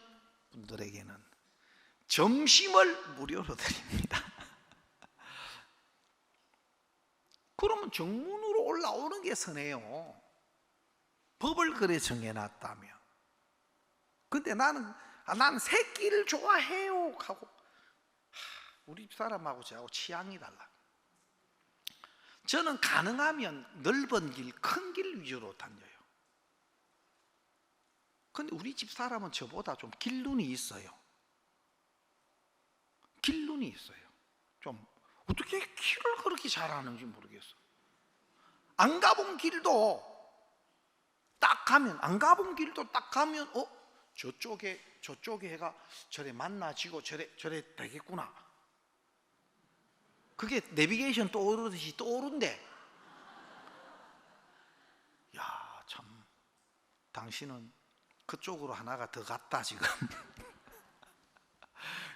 분들에게는 점심을 무료로 드립니다. 그러면 정문으로 올라오는 게 선해요. 법을 그래 정해놨다며. 근데 나는 새 길을 좋아해요 하고 우리 집사람하고 저하고 취향이 달라. 저는 가능하면 넓은 길, 큰 길 위주로 다녀요. 근데 우리 집사람은 저보다 좀 길눈이 있어요. 길눈이 있어요. 좀 어떻게 길을 그렇게 잘하는지 모르겠어. 안 가본 길도 딱 가면 저쪽에 해가 저래 만나지고 저래 되겠구나. 그게 내비게이션 떠오르듯이 떠오른대. 야, 참 당신은 그쪽으로 하나가 더 갔다 지금.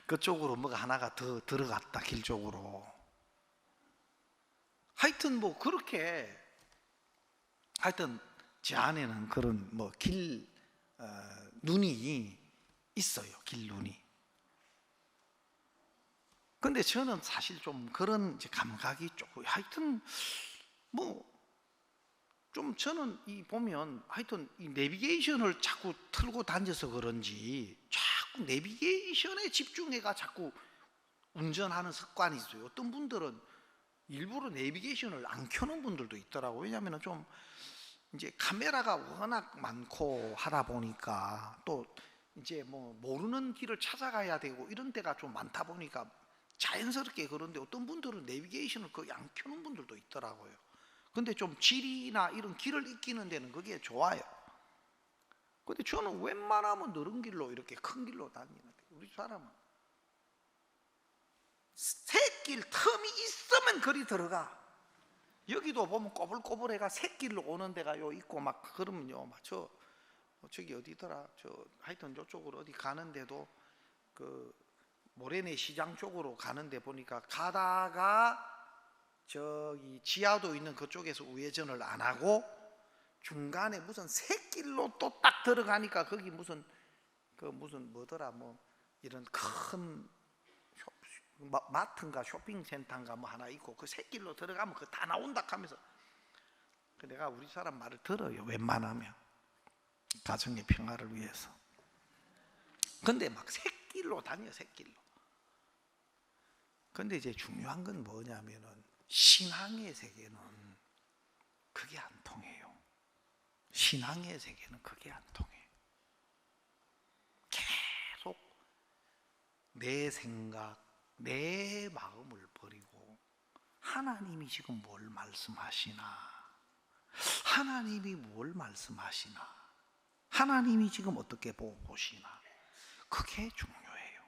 그쪽으로 뭐가 하나가 더 들어갔다 길 쪽으로. 하여튼 뭐 그렇게 하여튼 제 안에는 그런 뭐 길 눈이 있어요. 길 눈이. 근데 저는 사실 좀 그런 이제 감각이 조금 하여튼 뭐 좀 저는 이 보면 하여튼 이 내비게이션을 자꾸 틀고 다녀서 그런지 자꾸 내비게이션에 집중해가 자꾸 운전하는 습관이 있어요. 어떤 분들은 일부러 내비게이션을 안 켜는 분들도 있더라고요. 왜냐하면 좀 이제 카메라가 워낙 많고 하다 보니까 또 이제 뭐 모르는 길을 찾아가야 되고 이런 데가 좀 많다 보니까 자연스럽게 그런데 어떤 분들은 내비게이션을 거의 안 켜는 분들도 있더라고요. 근데 좀 지리나 이런 길을 익히는 데는 그게 좋아요. 근데 저는 웬만하면 느린 길로 이렇게 큰 길로 다니는데 우리 사람은 새길 틈이 있으면 그리 들어가. 여기도 보면 꼬불꼬불해가 새길로 오는 데가 요 있고 막 그러면요, 막 저기 어디더라, 하여튼 저쪽으로 어디 가는데도 그 모래내 시장 쪽으로 가는데 보니까 가다가 저기 지하도 있는 그쪽에서 우회전을 안 하고 중간에 무슨 새길로 또 딱 들어가니까 거기 무슨 뭐더라, 뭐 이런 큰 마트인가 쇼핑센터인가 뭐 하나 있고 그 새길로 들어가면 그거 다 나온다 하면서 내가 우리 사람 말을 들어요, 웬만하면 가정의 평화를 위해서. 근데 막 새길로 다녀, 새길로. 근데 이제 중요한 건 뭐냐면은 신앙의 세계는 그게 안 통해요. 신앙의 세계는 그게 안 통해. 계속 내 생각, 내 마음을 버리고 하나님이 지금 뭘 말씀하시나, 하나님이 뭘 말씀하시나, 하나님이 지금 어떻게 보시나, 그게 중요해요.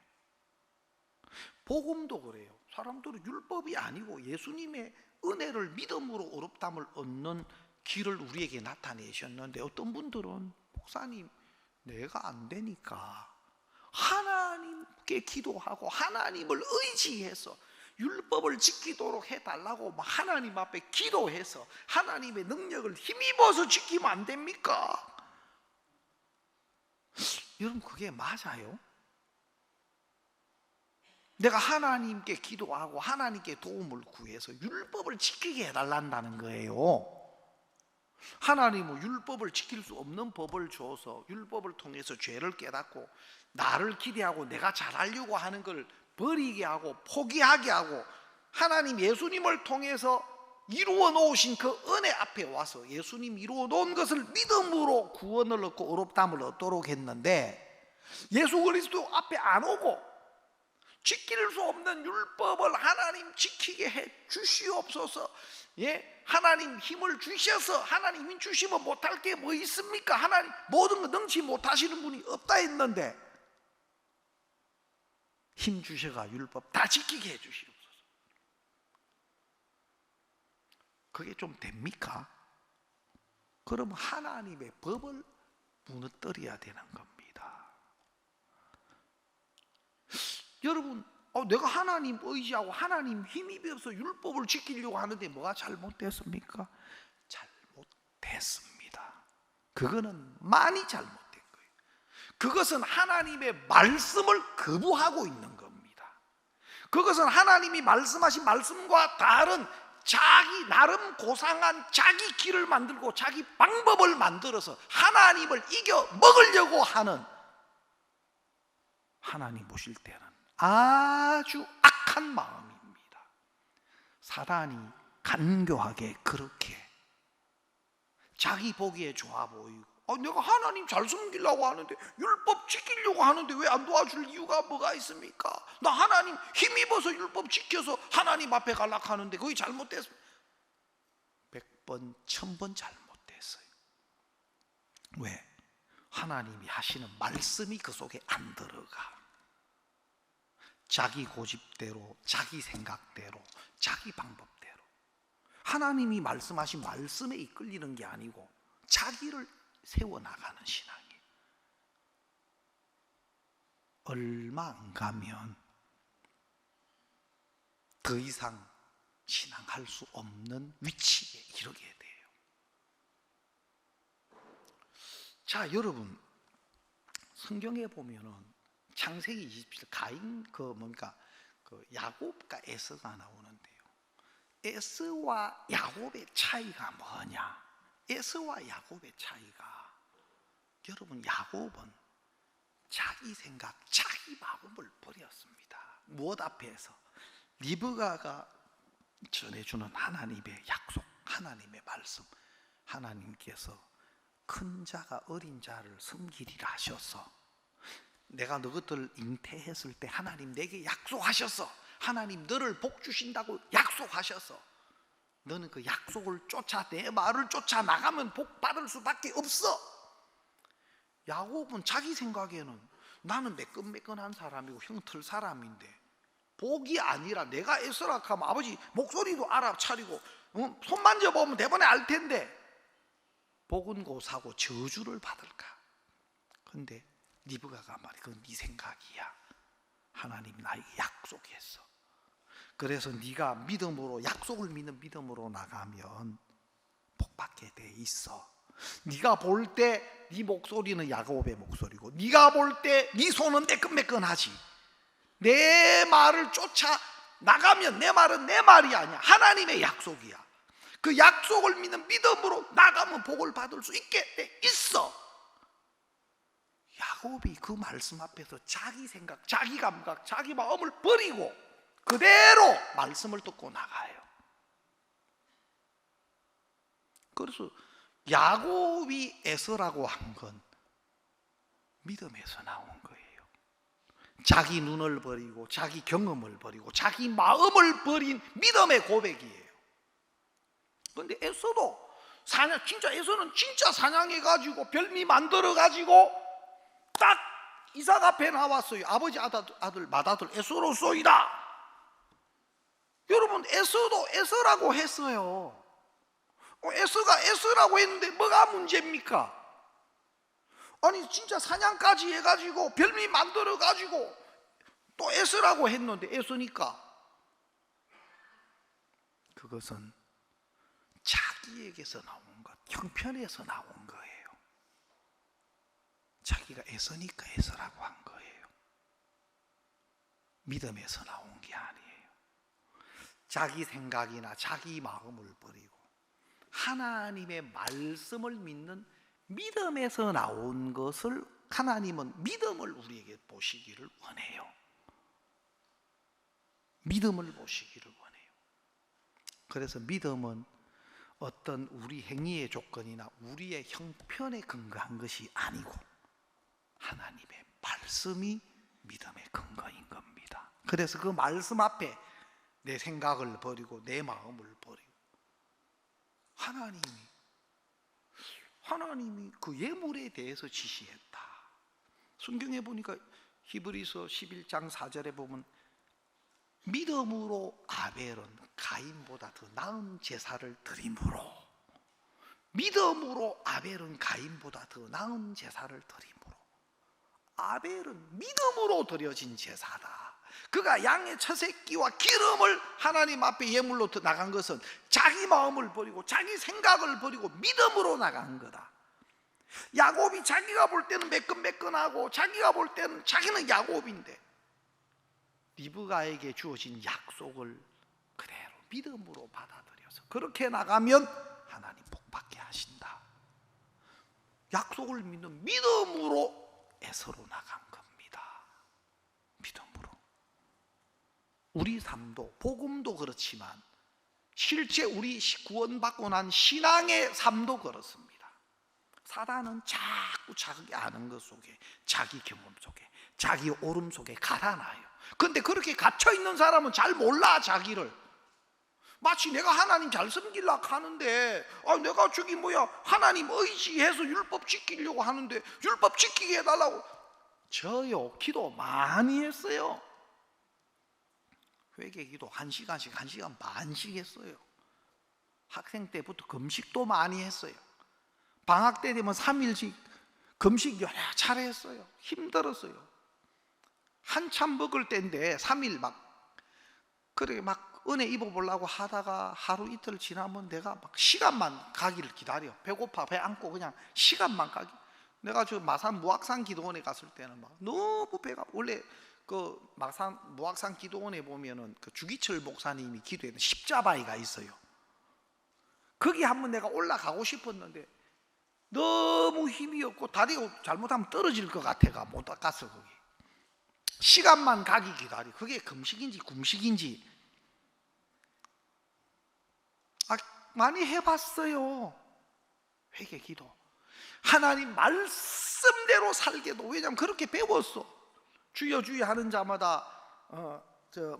복음도 그래요. 사람들은 율법이 아니고 예수님의 은혜를 믿음으로 의롭다함을 얻는 길을 우리에게 나타내셨는데 어떤 분들은 목사님 내가 안 되니까 하나님께 기도하고 하나님을 의지해서 율법을 지키도록 해달라고 막 하나님 앞에 기도해서 하나님의 능력을 힘입어서 지키면 안 됩니까? 여러분 그게 맞아요? 내가 하나님께 기도하고 하나님께 도움을 구해서 율법을 지키게 해달란다는 거예요. 하나님은 율법을 지킬 수 없는 법을 줘서 율법을 통해서 죄를 깨닫고 나를 기대하고 내가 잘하려고 하는 걸 버리게 하고 포기하게 하고 하나님 예수님을 통해서 이루어 놓으신 그 은혜 앞에 와서 예수님 이루어 놓은 것을 믿음으로 구원을 얻고 의롭다함을 얻도록 했는데 예수 그리스도 앞에 안 오고 지킬 수 없는 율법을 하나님 지키게 해 주시옵소서. 예, 하나님 힘을 주셔서 하나님 힘 주시면 못할 게 뭐 있습니까? 하나님 모든 거 능치 못하시는 분이 없다 했는데 힘 주셔가 율법 다 지키게 해 주시옵소서. 그게 좀 됩니까? 그럼 하나님의 법을 무너뜨려야 되는 겁니다. 여러분 내가 하나님 의지하고 하나님 힘입어서 율법을 지키려고 하는데 뭐가 잘못됐습니까? 잘못됐습니다. 그거는 많이 잘못된 거예요. 그것은 하나님의 말씀을 거부하고 있는 겁니다. 그것은 하나님이 말씀하신 말씀과 다른 자기 나름 고상한 자기 길을 만들고 자기 방법을 만들어서 하나님을 이겨 먹으려고 하는, 하나님 보실 때는 아주 악한 마음입니다. 사단이 간교하게 그렇게 자기 보기에 좋아 보이고 내가 하나님 잘 섬기려고 하는데 율법 지키려고 하는데 왜 안 도와줄 이유가 뭐가 있습니까? 나 하나님 힘입어서 율법 지켜서 하나님 앞에 가려고 하는데 그게 잘못됐어. 100번 1000번 잘못됐어요. 왜? 하나님이 하시는 말씀이 그 속에 안 들어가. 자기 고집대로, 자기 생각대로, 자기 방법대로 하나님이 말씀하신 말씀에 이끌리는 게 아니고 자기를 세워나가는 신앙이에요. 얼마 안 가면 더 이상 신앙할 수 없는 위치에 이르게 돼요. 자, 여러분 성경에 보면은 창세기 27절 가인 야곱과 에서가 나오는데요. 에서와 야곱의 차이가 뭐냐? 에서와 야곱의 차이가, 여러분 야곱은 자기 생각, 자기 마음을 버렸습니다. 무엇 앞에서? 리브가가 전해주는 하나님의 약속, 하나님의 말씀. 하나님께서 큰 자가 어린 자를 섬기리라 하셔서, 내가 너희들 잉태했을 때 하나님 내게 약속하셨어. 하나님 너를 복 주신다고 약속하셨어. 너는 그 약속을 쫓아, 내 말을 쫓아 나가면 복 받을 수밖에 없어. 야곱은 자기 생각에는 나는 매끈매끈한 사람이고 형틀 사람인데 복이 아니라, 내가 에스락하면 아버지 목소리도 알아차리고 손 만져보면 대번에 알 텐데 복은 고사고 저주를 받을까? 근데 리브가가 말해, 그건 네 생각이야. 하나님 나에게 약속했어. 그래서 네가 믿음으로, 약속을 믿는 믿음으로 나가면 복받게 돼 있어. 네가 볼 때 네 목소리는 야곱의 목소리고, 네가 볼 때 네 손은 매끈매끈하지. 내 말을 쫓아 나가면 내 말은 내 말이 아니야. 하나님의 약속이야. 그 약속을 믿는 믿음으로 나가면 복을 받을 수 있게 돼 있어. 야곱이 그 말씀 앞에서 자기 생각, 자기 감각, 자기 마음을 버리고 그대로 말씀을 듣고 나가요. 그래서 야곱이 에서라고 한 건 믿음에서 나온 거예요. 자기 눈을 버리고 자기 경험을 버리고 자기 마음을 버린 믿음의 고백이에요. 그런데 에서도 진짜 에서는 진짜 사냥해가지고 별미 만들어가지고 딱 이삭 앞에 나왔어요. 아버지 아들 맏아들 에서로소이다. 여러분, 에서도 에서라고 했어요. 에서가 에서라고 했는데 뭐가 문제입니까? 아니 진짜 사냥까지 해가지고 별미 만들어가지고 또 에서라고 했는데 에서니까. 그것은 자기에게서 나온 것, 형편에서 나온 거예요. 자기가 에서니까 에서라고 한 거예요. 믿음에서 나온 게 아니에요. 자기 생각이나 자기 마음을 버리고 하나님의 말씀을 믿는 믿음에서 나온 것을, 하나님은 믿음을 우리에게 보시기를 원해요. 믿음을 보시기를 원해요. 그래서 믿음은 어떤 우리 행위의 조건이나 우리의 형편에 근거한 것이 아니고 하나님의 말씀이 믿음의 근거인 겁니다. 그래서 그 말씀 앞에 내 생각을 버리고 내 마음을 버리고 하나님이 그 예물에 대해서 지시했다. 성경에 보니까 히브리서 11장 4절에 보면 믿음으로 아벨은 가인보다 더 나은 제사를 드림으로, 믿음으로 아벨은 가인보다 더 나은 제사를 드림으로, 아벨은 믿음으로 드려진 제사다. 그가 양의 처새끼와 기름을 하나님 앞에 예물로 나간 것은 자기 마음을 버리고 자기 생각을 버리고 믿음으로 나간 거다. 야곱이 자기가 볼 때는 매끈매끈하고 자기가 볼 때는 자기는 야곱인데 리브가에게 주어진 약속을 그대로 믿음으로 받아들여서 그렇게 나가면 하나님 복받게 하신다. 약속을 믿는 믿음으로 에서로 나간 겁니다. 믿음으로. 우리 삶도, 복음도 그렇지만 실제 우리 구원받고 난 신앙의 삶도 그렇습니다. 사단은 자꾸 자기 아는 것 속에, 자기 경험 속에, 자기 오름 속에 가라놔요. 근데 그렇게 갇혀있는 사람은 잘 몰라, 자기를. 마치 내가 하나님 잘 섬기려고 하는데, 내가 하나님 의지해서 율법 지키려고 하는데 율법 지키게 해달라고. 저요, 기도 많이 했어요. 회개기도 1시간 반씩 했어요. 학생 때부터 금식도 많이 했어요. 방학 때 되면 3일씩 금식 여러 차례 했어요. 힘들었어요. 한참 먹을 때인데 3일 그렇게 은혜 입어보려고 하다가 하루 이틀 지나면 내가 시간만 가기를 기다려. 배고파, 배 안고 그냥 시간만 가기. 내가 저 마산 무학산 기도원에 갔을 때는 너무 배가, 원래 그 마산 무학산 기도원에 보면은 그 주기철 목사님이 기도했던 십자바위가 있어요. 거기 한번 내가 올라가고 싶었는데 너무 힘이 없고 다리가 잘못하면 떨어질 것 같아가 못 닦았어. 거기 시간만 가기 기다리. 그게 금식인지 금식인지 많이 해봤어요. 회개 기도. 하나님 말씀대로 살게도. 왜냐하면 그렇게 배웠어. 주여 주여 하는 자마다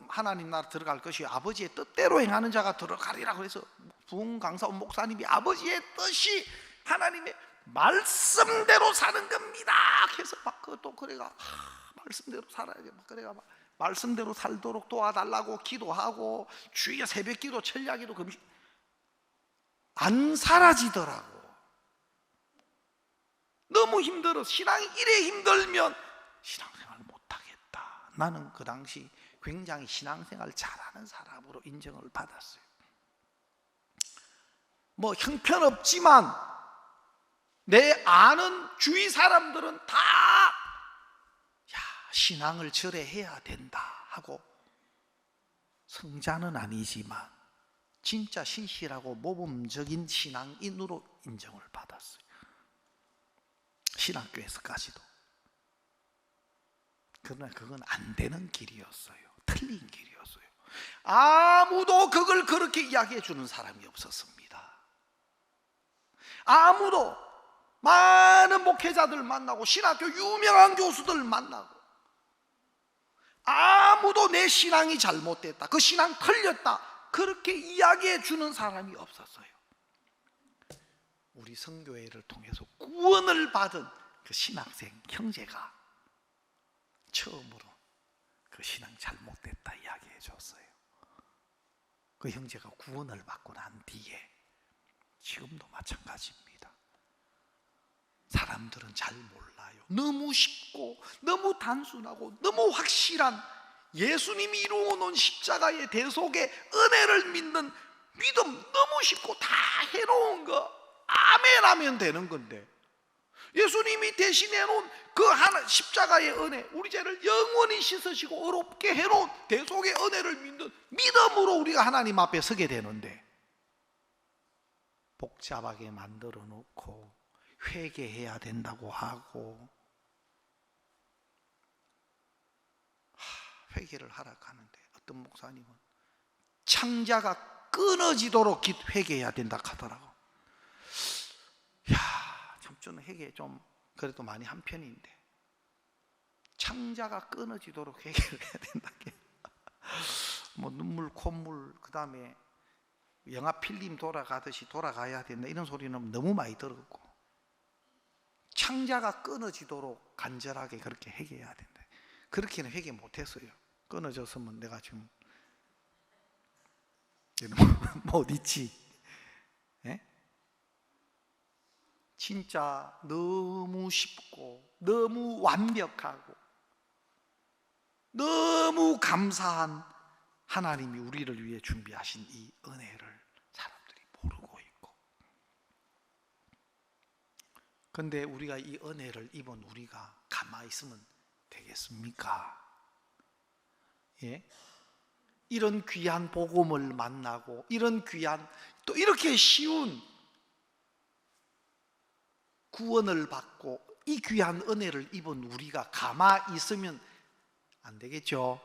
하나님 나라 들어갈 것이 아버지의 뜻대로 행하는 자가 들어가리라. 그래서 부흥 강사원 목사님이 아버지의 뜻이 하나님의 말씀대로 사는 겁니다. 그래서 막 그것도 그래가 말씀대로 살아야 돼. 막 그래가 막 말씀대로 살도록 도와달라고 기도하고 주여 새벽기도 철야기도 금식 안 사라지더라고. 너무 힘들어. 신앙이 이래 힘들면 신앙생활 못하겠다. 나는 그 당시 굉장히 신앙생활 잘하는 사람으로 인정을 받았어요. 뭐 형편없지만 내 아는 주위 사람들은 다 신앙을 절에해야 된다 하고, 성자는 아니지만 진짜 신실하고 모범적인 신앙인으로 인정을 받았어요. 신학교에서까지도. 그러나 그건 안 되는 길이었어요. 틀린 길이었어요. 아무도 그걸 그렇게 이야기해 주는 사람이 없었습니다. 아무도. 많은 목회자들 만나고 신학교 유명한 교수들 만나고 아무도 내 신앙이 잘못됐다, 그 신앙 틀렸다, 그렇게 이야기해 주는 사람이 없었어요. 우리 성교회를 통해서 구원을 받은 그 신학생 형제가 처음으로 그 신앙 잘못됐다 이야기해 줬어요. 그 형제가 구원을 받고 난 뒤에 지금도 마찬가지입니다. 사람들은 잘 몰라요. 너무 쉽고 너무 단순하고 너무 확실한 예수님이 이루어 놓은 십자가의 대속의 은혜를 믿는 믿음, 너무 쉽고 다 해놓은 거 아멘 하면 되는 건데, 예수님이 대신해 놓은 그 하나 십자가의 은혜, 우리 죄를 영원히 씻으시고 어렵게 해놓은 대속의 은혜를 믿는 믿음으로 우리가 하나님 앞에 서게 되는데, 복잡하게 만들어 놓고 회개해야 된다고 하고 회개를 하라 하는데, 어떤 목사님은 창자가 끊어지도록 회개해야 된다 하더라고. 참 저는 회개 좀 그래도 많이 한 편인데, 창자가 끊어지도록 회개를 해야 된다. 뭐 눈물 콧물, 그 다음에 영화 필름 돌아가듯이 돌아가야 된다, 이런 소리는 너무 많이 들었고, 창자가 끊어지도록 간절하게 그렇게 회개해야 된다. 그렇게는 회개 못했어요. 끊어졌으면 내가 지금 못 있지. 예? 진짜 너무 쉽고 너무 완벽하고 너무 감사한 하나님이 우리를 위해 준비하신 이 은혜를 사람들이 모르고 있고, 그런데 우리가 이 은혜를 입은 우리가 가만히 있으면 되겠습니까? 예? 이런 귀한 복음을 만나고 이런 귀한, 또 이렇게 쉬운 구원을 받고 이 귀한 은혜를 입은 우리가 가만히 있으면 안 되겠죠?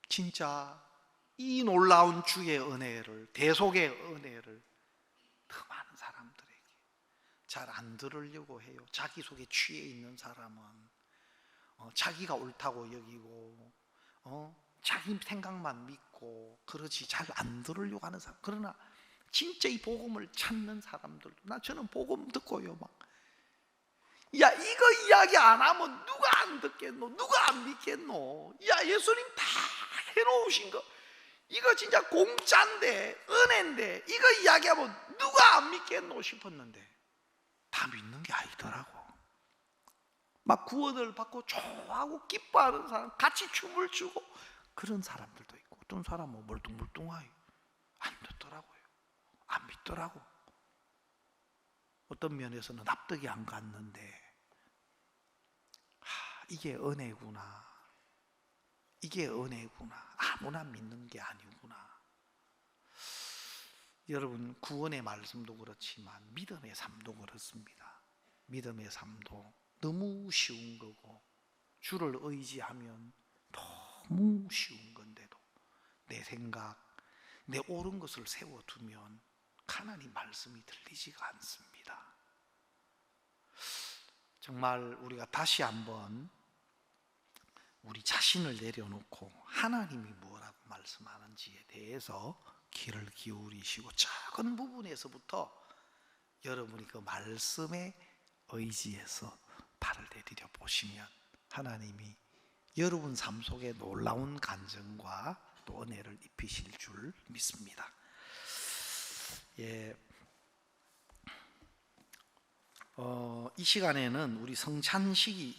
진짜 이 놀라운 주의 은혜를, 대속의 은혜를 더 많은 사람들에게 잘 안 들으려고 해요. 자기 속에 취해 있는 사람은 자기가 옳다고 여기고 자기 생각만 믿고 그러지 잘 안 들으려고 하는 사람. 그러나 진짜 이 복음을 찾는 사람들도, 저는 복음 듣고요 막, 야 이거 이야기 안 하면 누가 안 듣겠노, 누가 안 믿겠노, 야 예수님 다 해놓으신 거 이거 진짜 공짜인데, 은혜인데 이거 이야기하면 누가 안 믿겠노 싶었는데 다 믿는 게 아니더라고. 막 구원을 받고 좋아하고 기뻐하는 사람, 같이 춤을 추고 그런 사람들도 있고, 어떤 사람은 멀뚱멀뚱하게 안 듣더라고요. 안 믿더라고. 어떤 면에서는 납득이 안 갔는데, 이게 은혜구나, 이게 은혜구나, 아무나 믿는 게 아니구나. 여러분 구원의 말씀도 그렇지만 믿음의 삶도 그렇습니다. 믿음의 삶도 너무 쉬운 거고 주를 의지하면 너무 쉬운 건데도 내 생각, 내 옳은 것을 세워두면 하나님 말씀이 들리지가 않습니다. 정말 우리가 다시 한번 우리 자신을 내려놓고 하나님이 뭐라고 말씀하는지에 대해서 귀를 기울이시고 작은 부분에서부터 여러분이 그 말씀에 의지해서 발을 내디뎌 보시면 하나님이 여러분 삶 속에 놀라운 간증과 또 은혜를 입히실 줄 믿습니다. 이 시간에는 우리 성찬식이